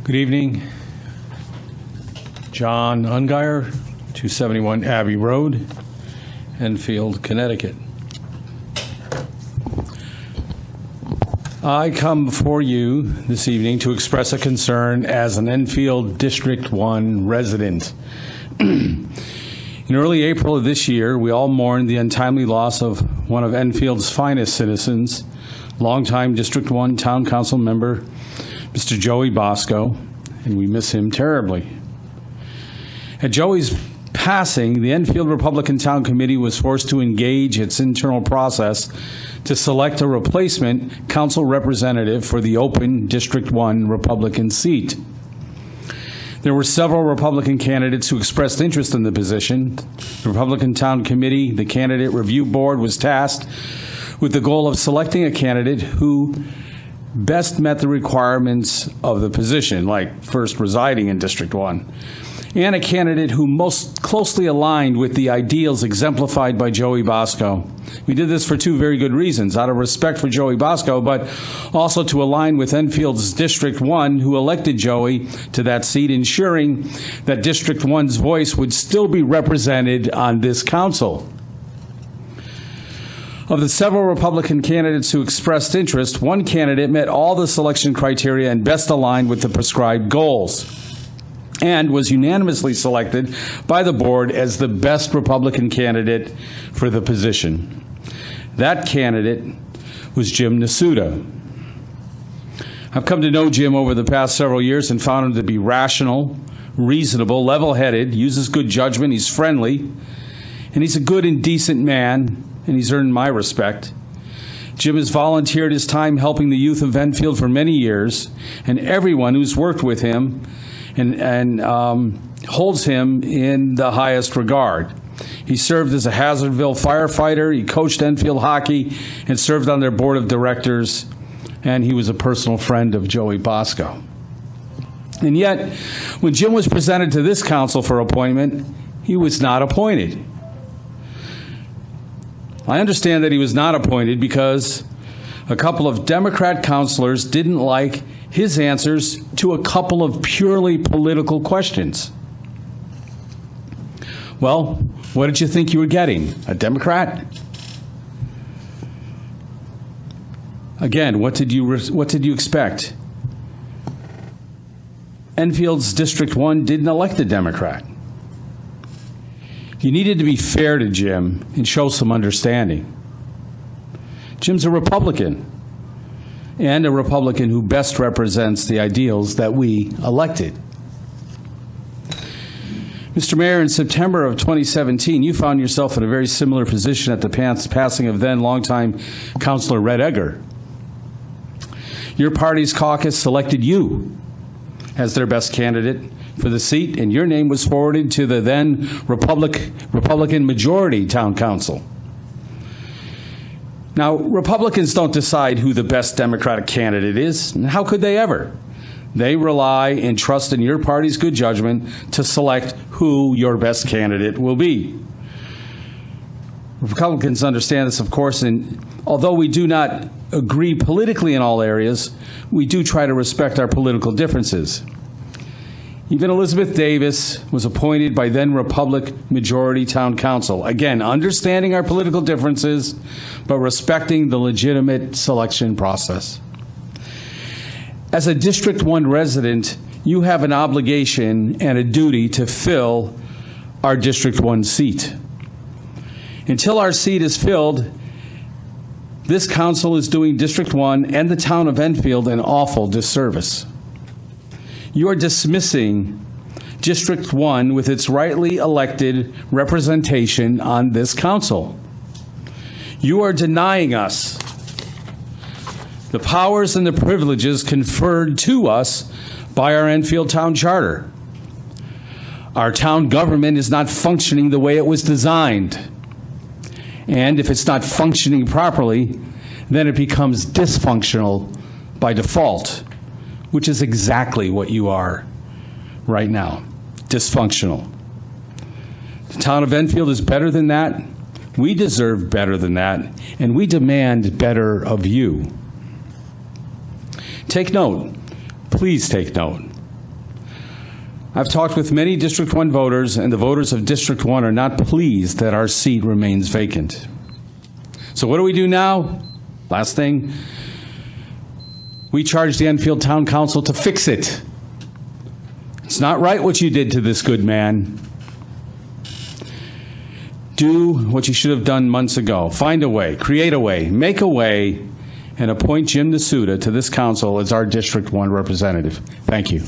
Good evening. John Unghire, 271 Abbey Road, Enfield, Connecticut. I come before you this evening to express a concern as an Enfield District 1 resident. In early April of this year, we all mourned the untimely loss of one of Enfield's finest citizens, longtime District 1 Town Council member, Mr. Joey Bosco, and we miss him terribly. At Joey's passing, the Enfield Republican Town Committee was forced to engage its internal process to select a replacement council representative for the open District 1 Republican seat. There were several Republican candidates who expressed interest in the position. The Republican Town Committee, the Candidate Review Board, was tasked with the goal of selecting a candidate who best met the requirements of the position, like first residing in District 1, and a candidate who most closely aligned with the ideals exemplified by Joey Bosco. We did this for two very good reasons, out of respect for Joey Bosco, but also to align with Enfield's District 1, who elected Joey to that seat, ensuring that District 1's voice would still be represented on this council. Of the several Republican candidates who expressed interest, one candidate met all the selection criteria and best aligned with the prescribed goals, and was unanimously selected by the board as the best Republican candidate for the position. That candidate was Mr Nasuta. I've come to know Jim over the past several years and found him to be rational, reasonable, level-headed, uses good judgment, he's friendly, and he's a good and decent man, and he's earned my respect. Jim has volunteered his time helping the youth of Enfield for many years, and everyone who's worked with him and holds him in the highest regard. He served as a Hazardville firefighter, he coached Enfield hockey, and served on their board of directors, and he was a personal friend of Joey Bosco. And yet, when Jim was presented to this council for appointment, he was not appointed. I understand that he was not appointed because a couple of Democrat councilors didn't like his answers to a couple of purely political questions. Well, what did you think you were getting? A Democrat? Again, what did you expect? Enfield's District 1 didn't elect a Democrat. You needed to be fair to Jim and show some understanding. Jim's a Republican, and a Republican who best represents the ideals that we elected. Mr. Mayor, in September of 2017, you found yourself in a very similar position at the passing of then longtime Councilor Red Egger. Your party's caucus selected you as their best candidate for the seat, and your name was forwarded to the then Republican majority town council. Now, Republicans don't decide who the best Democratic candidate is, and how could they ever? They rely and trust in your party's good judgment to select who your best candidate will be. Republicans understand this, of course, and although we do not agree politically in all areas, we do try to respect our political differences. Even Elizabeth Davis was appointed by then Republican majority town council. Again, understanding our political differences, but respecting the legitimate selection process. As a District 1 resident, you have an obligation and a duty to fill our District 1 seat. Until our seat is filled, this council is doing District 1 and the town of Enfield an awful disservice. You are dismissing District 1 with its rightly elected representation on this council. You are denying us the powers and the privileges conferred to us by our Enfield Town Charter. Our town government is not functioning the way it was designed. And if it's not functioning properly, then it becomes dysfunctional by default, which is exactly what you are right now, dysfunctional. The town of Enfield is better than that. We deserve better than that, and we demand better of you. Take note, please take note. I've talked with many District 1 voters, and the voters of District 1 are not pleased that our seat remains vacant. So what do we do now? Last thing, we charge the Enfield Town Council to fix it. It's not right what you did to this good man. Do what you should have done months ago. Find a way, create a way, make a way, and appoint Jim Nasuta to this council as our District 1 representative. Thank you.